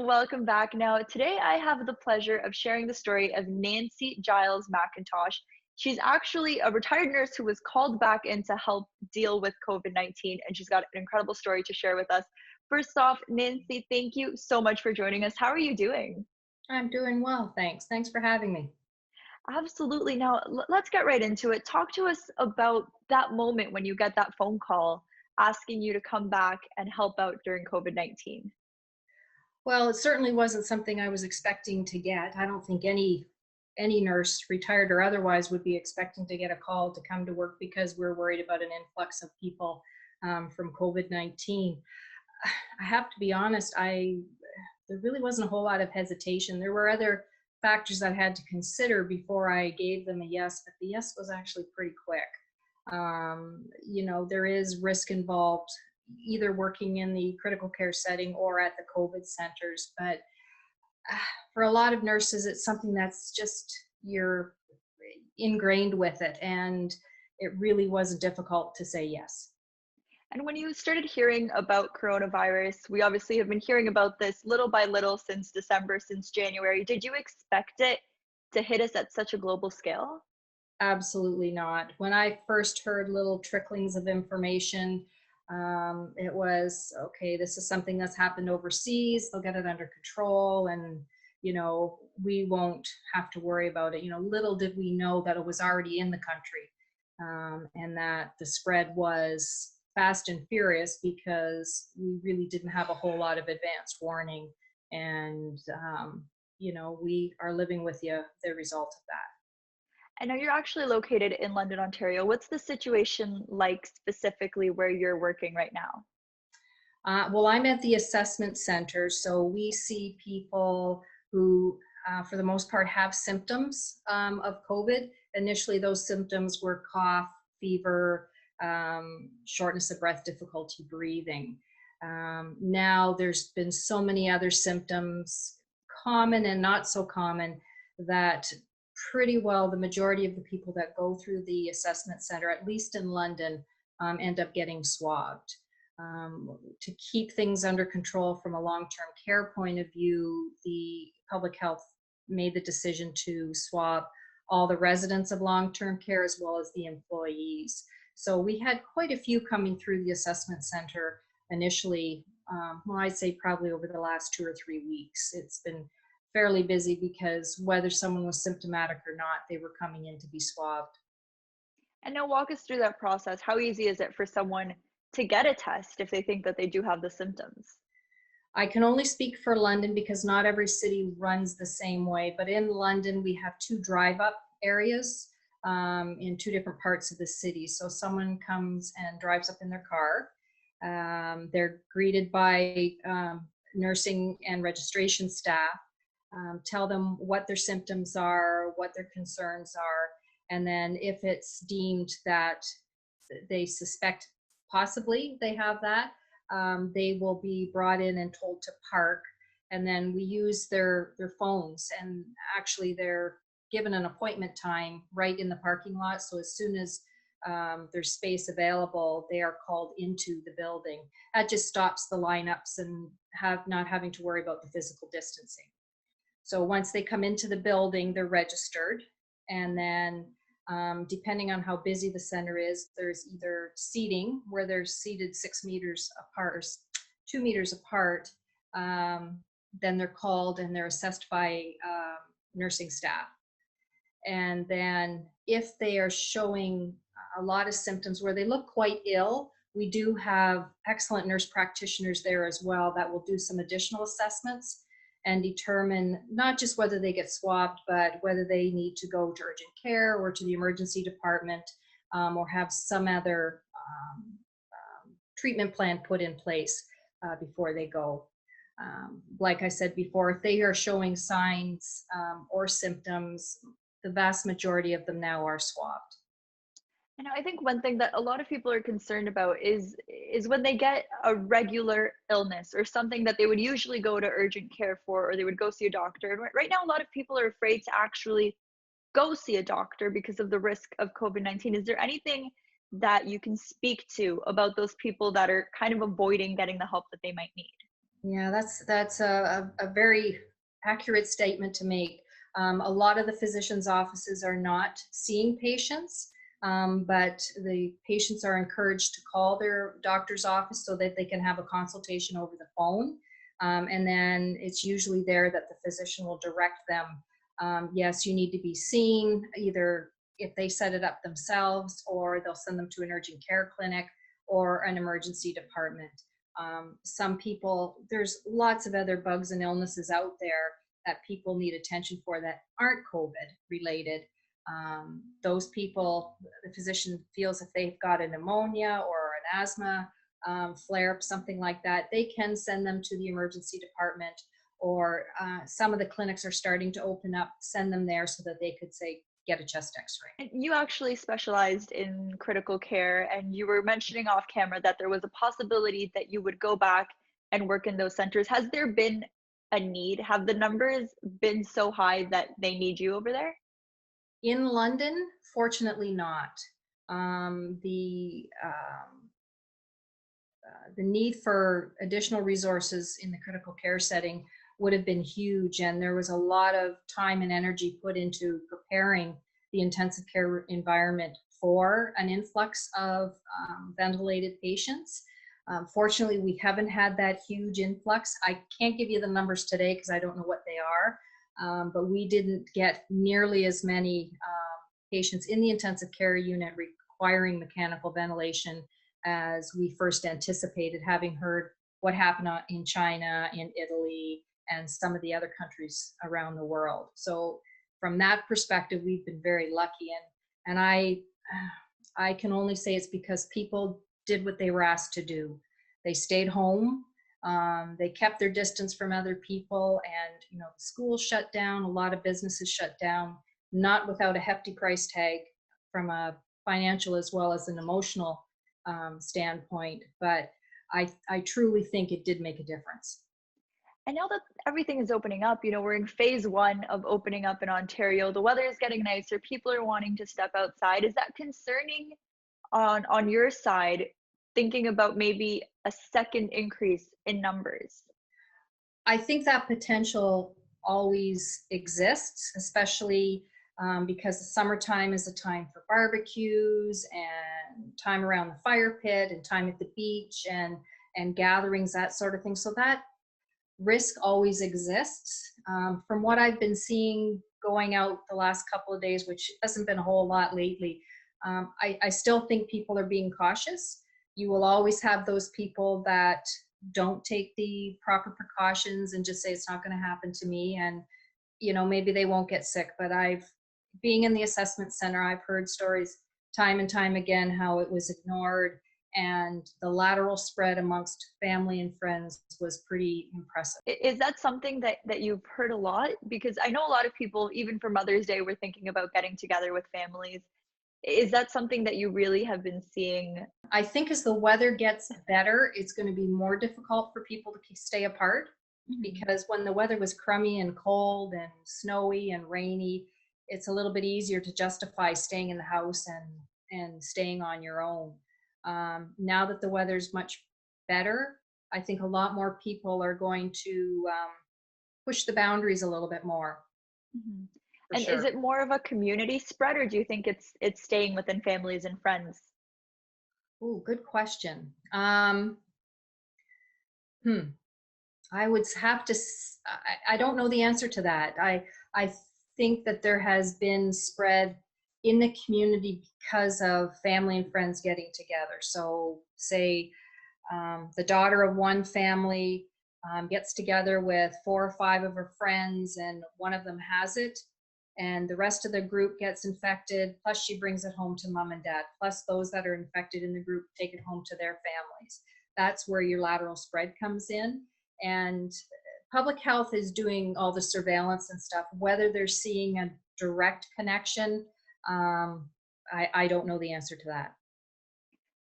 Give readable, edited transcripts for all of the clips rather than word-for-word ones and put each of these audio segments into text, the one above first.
welcome back. Now, today I have the pleasure of sharing the story of Nancy Giles-McIntosh. She's actually a retired nurse who was called back in to help deal with COVID-19, and she's got an incredible story to share with us. First off, Nancy, thank you so much for joining us. How are you doing? I'm doing well, thanks. Thanks for having me. Absolutely. Now, let's get right into it. Talk to us about that moment when you get that phone call asking you to come back and help out during COVID-19. Well, it certainly wasn't something I was expecting to get. I don't think any nurse, retired or otherwise, would be expecting to get a call to come to work because we're worried about an influx of people from COVID-19. I have to be honest, there really wasn't a whole lot of hesitation. There were other factors I had to consider before I gave them a yes, but the yes was actually pretty quick. There is risk involved either working in the critical care setting or at the COVID centers. But for a lot of nurses, it's something that's just you're ingrained with it. And it really was difficult to say yes. And when you started hearing about coronavirus, we obviously have been hearing about this little by little since December, since January. Did you expect it to hit us at such a global scale? Absolutely not. When I first heard little tricklings of information, it was okay. This is something that's happened overseas. They'll get it under control, and we won't have to worry about it. Little did we know that it was already in the country, and that the spread was fast and furious because we really didn't have a whole lot of advanced warning, and we are living with the result of that. I know you're actually located in London, Ontario. What's the situation like specifically where you're working right now? Well, I'm at the assessment center, so we see people who, for the most part, have symptoms of COVID. Initially, those symptoms were cough, fever, shortness of breath, difficulty breathing. Now there's been so many other symptoms, common and not so common, that pretty well the majority of the people that go through the assessment center, at least in London, end up getting swabbed. To keep things under control from a long-term care point of view, the public health made the decision to swab all the residents of long-term care as well as the employees. So we had quite a few coming through the assessment center initially. Well, I'd say probably over the last 2 or 3 weeks. It's been fairly busy because whether someone was symptomatic or not, they were coming in to be swabbed. And now walk us through that process. How easy is it for someone to get a test if they think that they do have the symptoms? I can only speak for London because not every city runs the same way, but in London we have two drive-up areas in two different parts of the city. So someone comes and drives up in their car. They're greeted by nursing and registration staff, tell them what their symptoms are, what their concerns are, and then if it's deemed that they suspect possibly they have that, they will be brought in and told to park, and then we use their phones, and actually they're given an appointment time right in the parking lot, so as soon as there's space available, they are called into the building. That just stops the lineups and not having to worry about the physical distancing. So once they come into the building, they're registered, and then depending on how busy the center is, there's either seating where they're seated 6 meters apart or 2 meters apart. Then they're called and they're assessed by nursing staff. And then if they are showing a lot of symptoms where they look quite ill, we do have excellent nurse practitioners there as well that will do some additional assessments and determine not just whether they get swabbed, but whether they need to go to urgent care or to the emergency department, or have some other treatment plan put in place before they go. Like I said before, if they are showing signs or symptoms, the vast majority of them now are swabbed. And I think one thing that a lot of people are concerned about is when they get a regular illness or something that they would usually go to urgent care for, or they would go see a doctor. And right now, a lot of people are afraid to actually go see a doctor because of the risk of COVID-19. Is there anything that you can speak to about those people that are kind of avoiding getting the help that they might need? Yeah, that's a very accurate statement to make. A lot of the physicians' offices are not seeing patients, but the patients are encouraged to call their doctor's office so that they can have a consultation over the phone. And then it's usually there that the physician will direct them. Yes, you need to be seen, either if they set it up themselves, or they'll send them to an urgent care clinic or an emergency department. Some people, there's lots of other bugs and illnesses out there that people need attention for that aren't COVID related. Those people, the physician feels if they've got a pneumonia or an asthma flare up, something like that, they can send them to the emergency department, or some of the clinics are starting to open up, send them there so that they could say, get a chest x-ray. And you actually specialized in critical care, and you were mentioning off camera that there was a possibility that you would go back and work in those centers. Has there been a need? Have the numbers been so high that they need you over there? In London, fortunately not. Um, the um, the need for additional resources in the critical care setting would have been huge, and there was a lot of time and energy put into preparing the intensive care environment for an influx of ventilated patients. Fortunately, we haven't had that huge influx. I can't give you the numbers today because I don't know what they are, but we didn't get nearly as many patients in the intensive care unit requiring mechanical ventilation as we first anticipated, having heard what happened in China, in Italy, and some of the other countries around the world. So from that perspective, we've been very lucky, and I can only say it's because people did what they were asked to do. They stayed home. They kept their distance from other people, and the schools shut down. A lot of businesses shut down, not without a hefty price tag from a financial as well as an emotional standpoint. But I truly think it did make a difference. And now that everything is opening up, we're in phase one of opening up in Ontario. The weather is getting nicer. People are wanting to step outside. Is that concerning on your side, thinking about maybe a second increase in numbers? I think that potential always exists, especially because the summertime is a time for barbecues and time around the fire pit and time at the beach and gatherings, that sort of thing. So that risk always exists. From what I've been seeing going out the last couple of days, which hasn't been a whole lot lately, I still think people are being cautious. You will always have those people that don't take the proper precautions and just say it's not going to happen to me, and maybe they won't get sick. But being in the assessment center, I've heard stories time and time again how it was ignored, and the lateral spread amongst family and friends was pretty impressive. Is that something that you've heard a lot? Because I know a lot of people, even for Mother's Day, were thinking about getting together with families. Is that something that you really have been seeing? I think as the weather gets better, it's going to be more difficult for people to stay apart, Mhm. because when the weather was crummy and cold and snowy and rainy, it's a little bit easier to justify staying in the house and staying on your own. Now that the weather's much better, I think a lot more people are going to push the boundaries a little bit more, Mhm. for And is sure. it more of a community spread, or do you think it's staying within families and friends? Oh, good question. Hmm. I would have to. I don't know the answer to that. I think that there has been spread in the community because of family and friends getting together. So, say the daughter of one family gets together with 4 or 5 of her friends, and one of them has it, and the rest of the group gets infected. Plus, she brings it home to mom and dad. Plus, those that are infected in the group take it home to their families. That's where your lateral spread comes in. And public health is doing all the surveillance and stuff. Whether they're seeing a direct connection, I don't know the answer to that.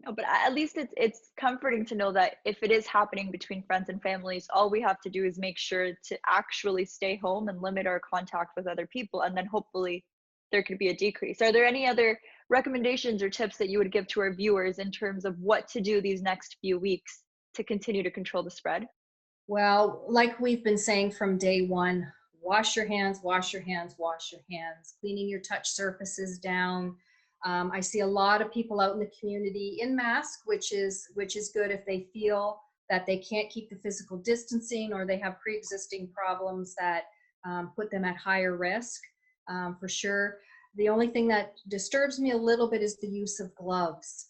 No, but at least it's comforting to know that if it is happening between friends and families, all we have to do is make sure to actually stay home and limit our contact with other people, and then hopefully there could be a decrease. Are there any other recommendations or tips that you would give to our viewers in terms of what to do these next few weeks to continue to control the spread? Well, like we've been saying from day one, wash your hands, wash your hands, wash your hands, cleaning your touch surfaces down. I see a lot of people out in the community in mask, which is good if they feel that they can't keep the physical distancing or they have pre-existing problems that put them at higher risk, for sure. The only thing that disturbs me a little bit is the use of gloves.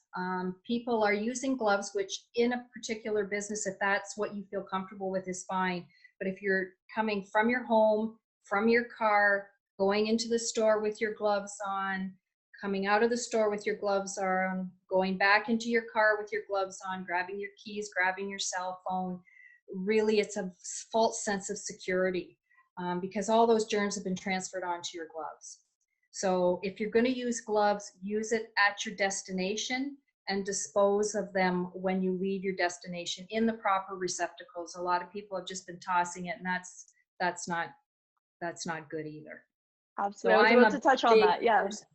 People are using gloves, which in a particular business, if that's what you feel comfortable with, is fine. But if you're coming from your home, from your car, going into the store with your gloves on, coming out of the store with your gloves on, going back into your car with your gloves on, grabbing your keys, grabbing your cell phone, really it's a false sense of security, because all those germs have been transferred onto your gloves. So if you're going to use gloves, use it at your destination and dispose of them when you leave your destination in the proper receptacles. A lot of people have just been tossing it, and that's not good either. So Absolutely. I was I'm about a to touch on big that. Yeah. person.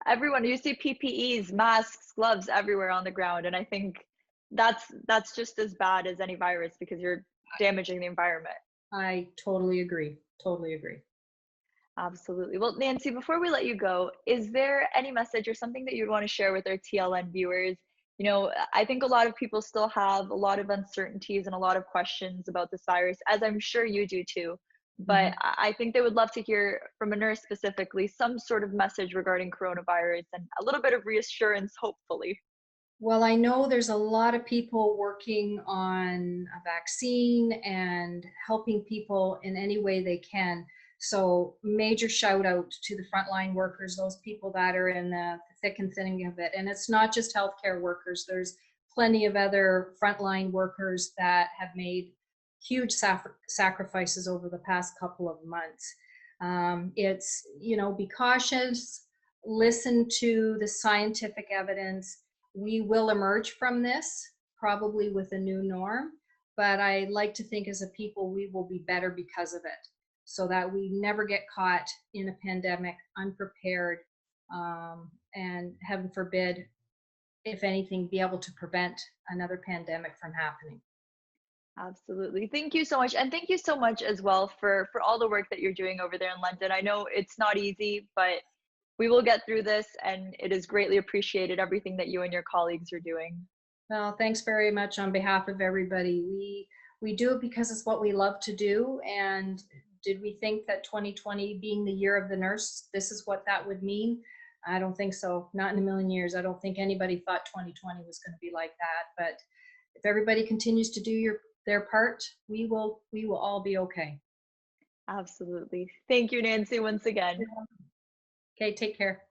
Everyone, you see PPEs, masks, gloves everywhere on the ground. And I think that's just as bad as any virus because you're damaging the environment. I totally agree. Totally agree. Absolutely. Well, Nancy, before we let you go, is there any message or something that you'd want to share with our TLN viewers? You know, I think a lot of people still have a lot of uncertainties and a lot of questions about this virus, as I'm sure you do too. But Mhm. I think they would love to hear from a nurse specifically some sort of message regarding coronavirus and a little bit of reassurance, hopefully. Well, I know there's a lot of people working on a vaccine and helping people in any way they can. So, major shout out to the frontline workers, those people that are in the thick and thin of it. And it's not just healthcare workers, there's plenty of other frontline workers that have made huge sacrifices over the past couple of months. It's, be cautious, listen to the scientific evidence. We will emerge from this probably with a new norm, but I like to think as a people we will be better because of it, so that we never get caught in a pandemic unprepared, and heaven forbid, if anything, be able to prevent another pandemic from happening. Absolutely. Thank you so much. And thank you so much as well for all the work that you're doing over there in London. I know it's not easy, but we will get through this and it is greatly appreciated everything that you and your colleagues are doing. Well, thanks very much on behalf of everybody. We do it because it's what we love to do. And did we think that 2020 being the year of the nurse, this is what that would mean? I don't think so. Not in a million years. I don't think anybody thought 2020 was going to be like that. But if everybody continues to do their part, we will all be okay. Absolutely. Thank you, Nancy, once again. Okay, take care.